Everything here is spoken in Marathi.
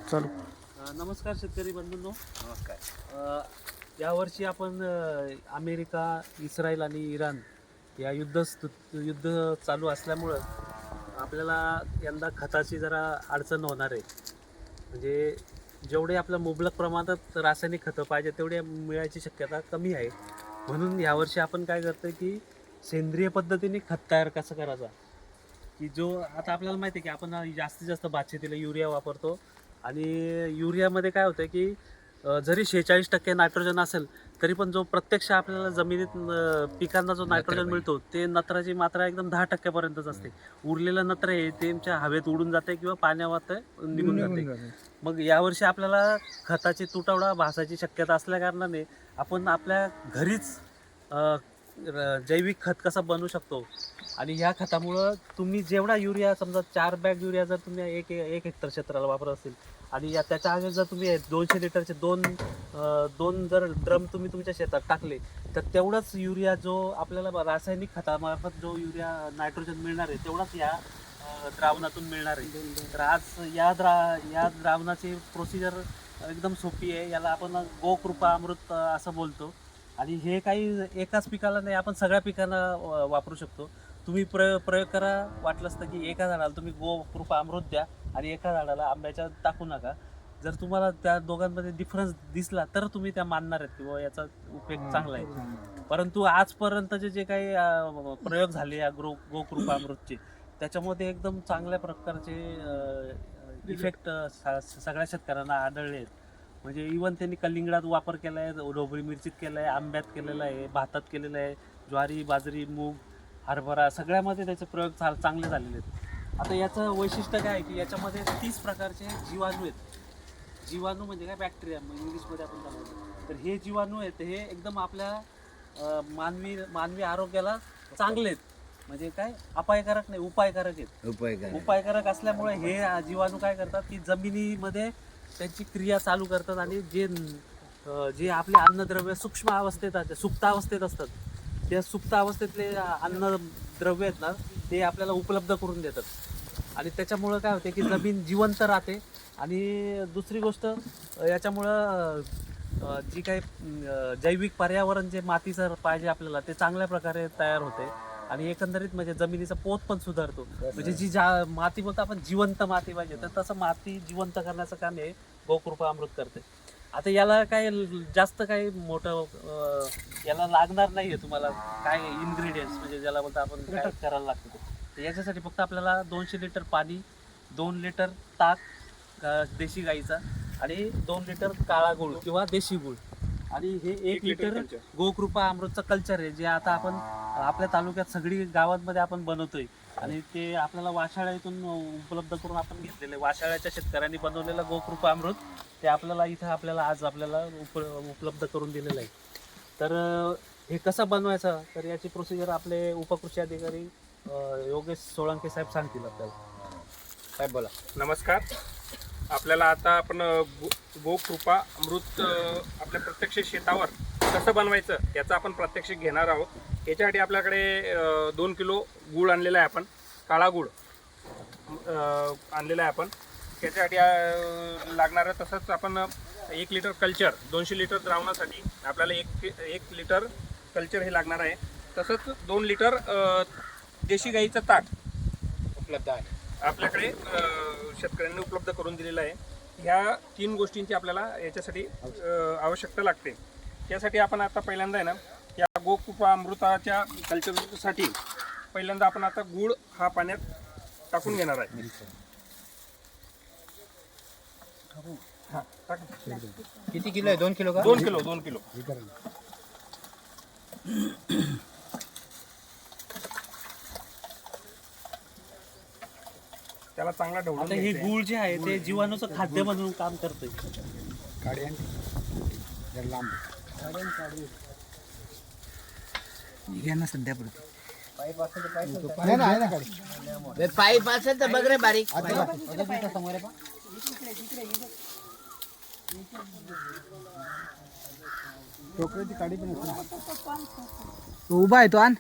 चालू. नमस्कार शेतकरी बंधूंनो. नमस्कार. यावर्षी आपण अमेरिका, इस्रायल आणि इराण या युद्ध चालू असल्यामुळं आपल्याला यंदा खताची जरा अडचण होणार आहे. म्हणजे जेवढे आपल्या मुबलक प्रमाणात रासायनिक खतं पाहिजे तेवढे मिळायची शक्यता कमी आहे. म्हणून यावर्षी आपण काय करतोय की सेंद्रिय पद्धतीने खत तयार कसं करायचा, की जो आता आपल्याला माहिती आहे की आपण जास्तीत जास्त भात शेतीला युरिया वापरतो. आणि युरियामध्ये काय होतं की जरी 46% नायट्रोजन असेल तरी पण जो प्रत्यक्ष आपल्याला जमिनीत पिकांना जो नायट्रोजन मिळतो ते नत्राची मात्रा एकदम 10% असते. उरलेलं नत्र हे ते तुमच्या हवेत उडून जाते किंवा पाण्यावर निघून जाते. मग यावर्षी आपल्याला खताची तुटवडा भासायची शक्यता असल्या कारणाने आपण आपल्या घरीच जैविक खत कसं बनवू शकतो. आणि ह्या खतामुळं तुम्ही जेवढा युरिया, समजा 4 बॅग युरिया जर तुम्ही एक हेक्टर क्षेत्राला वापरत असेल आणि त्याच्या आधी जर तुम्ही 200 लिटरचे दोन जर ड्रम तुम्ही तुमच्या शेतात टाकले तर तेवढाच युरिया जो आपल्याला रासायनिक खतामार्फत जो युरिया नायट्रोजन मिळणार आहे तेवढाच या द्रावणातून मिळणार आहे. तर आज या द्रावणाची प्रोसिजर एकदम सोपी आहे. याला आपण गोकृपा अमृत असं बोलतो. आणि हे काही एकाच पिकाला नाही, आपण सगळ्या पिकांना वापरू शकतो. तुम्ही प्रयोग करा. वाटलंच तर की एका झाडाला तुम्ही गोकृपा अमृत द्या आणि एका झाडाला आंब्याच्या टाकू नका. जर तुम्हाला त्या दोघांमध्ये डिफरन्स दिसला तर तुम्ही त्या मानणार आहेत किंवा याचा उपयोग चांगला आहे. परंतु आजपर्यंतचे जे काही प्रयोग झाले या गोकृपा अमृतचे त्याच्यामध्ये एकदम चांगल्या प्रकारचे इफेक्ट सगळ्या शेतकऱ्यांना आढळले आहेत. म्हणजे इवन त्यांनी कलिंगडात वापर केला आहे, ढोबळी मिरचीत केला आहे, आंब्यात केलेला आहे, भातात केलेला आहे, ज्वारी, बाजरी, मूग, हरभरा सगळ्यामध्ये त्याचे प्रयोग चांगले झालेले आहेत. आता याचं वैशिष्ट्य काय आहे की याच्यामध्ये 30 प्रकारचे जीवाणू आहेत. जीवाणू म्हणजे काय, बॅक्टेरिया इंग्लिशमध्ये आपण सांगतो. तर हे जीवाणू आहेत हे एकदम आपल्या मानवी आरोग्याला चांगले आहेत. म्हणजे काय, अपायकारक नाही, उपायकारक आहेत. उपायकारक असल्यामुळे हे जीवाणू काय करतात की जमिनीमध्ये त्यांची क्रिया चालू करतात आणि जे आपले अन्नद्रव्य सूक्ष्म अवस्थेत सुप्त अवस्थेत असतात त्या सुप्त अवस्थेतले अन्नद्रव्य आहेत ना ते आपल्याला उपलब्ध करून देतात. आणि त्याच्यामुळं काय होते की जमीन जिवंत राहते. आणि दुसरी गोष्ट याच्यामुळं जी काही जैविक पर्यावरण जे मातीचं पाहिजे आपल्याला ते चांगल्या प्रकारे तयार होते. आणि एकंदरीत म्हणजे जमिनीचा पोत पण सुधारतो. म्हणजे माती बोलतो आपण जिवंत माती पाहिजे तर तसं माती जिवंत करण्याचं काम हे गोकृपा अमृत करते. आता याला काय जास्त काही मोठं याला लागणार नाहीये तुम्हाला काय इन्ग्रेडियंट्स, म्हणजे ज्याला बोलतो आपण काय करायला लागतं तर याच्यासाठी फक्त आपल्याला 200 लिटर पाणी, 2 लिटर ताक देशी गाईचा आणि 2 लिटर काळा गूळ किंवा देशी गूळ आणि हे 1 लिटर गोकृपा अमृतचं कल्चर आहे जे आता आपण आपल्या तालुक्यात सगळी गावांमध्ये आपण बनवतोय. आणि ते आपल्याला वाशाळ्यातून उपलब्ध करून आपण घेतलेलं आहे. वाशाळ्याच्या शेतकऱ्यांनी बनवलेलं गोकृपा अमृत ते आपल्याला इथं आज आपल्याला उपलब्ध करून दिलेलं आहे. तर हे कसं बनवायचं तर याची प्रोसिजर आपले उपकृषी अधिकारी योगेश सोळंके साहेब सांगतील आपल्याला. साहेब बोला. नमस्कार. आपल्याला आता आपण गोकृपा अमृत आपल्या प्रत्यक्ष शेतावर कसं बनवायचं याचा आपण प्रात्यक्षिक घेणार आहोत. याच्यासाठी आपल्याकडे 2 किलो गूळ आणलेला आहे, आपण काळा गूळ आणलेला आहे आपण. त्याच्यासाठी लागणारं तसंच आपण 1 लिटर कल्चर, 200 लिटर द्रावणासाठी आपल्याला 1 लिटर कल्चर हे लागणार आहे. तसंच 2 लिटर देशी गाईचं ताक उपलब्ध आहे आपल्याकडे, शेतकऱ्यांनी उपलब्ध करून दिलेलं आहे. ह्या 3 गोष्टींची आपल्याला याच्यासाठी आवश्यकता लागते. त्यासाठी आपण आता पहिल्यांदा आहे ना या गोकृपा अमृताच्या कल्चरसाठी पहिल्यांदा आपण आता गूळ हा पाण्यात टाकून घेणार आहे. किती किलो आहे? 2 किलो का? 2 किलो 2 किलो. त्याला चांगला ढवळून आता हे घ्यायचं आहे. गूळ जे आहे ते जीवाणूचं खाद्य म्हणून काम करतंय. पाईप असेल तर बघ रे बारीक. उभा आहे तो आण.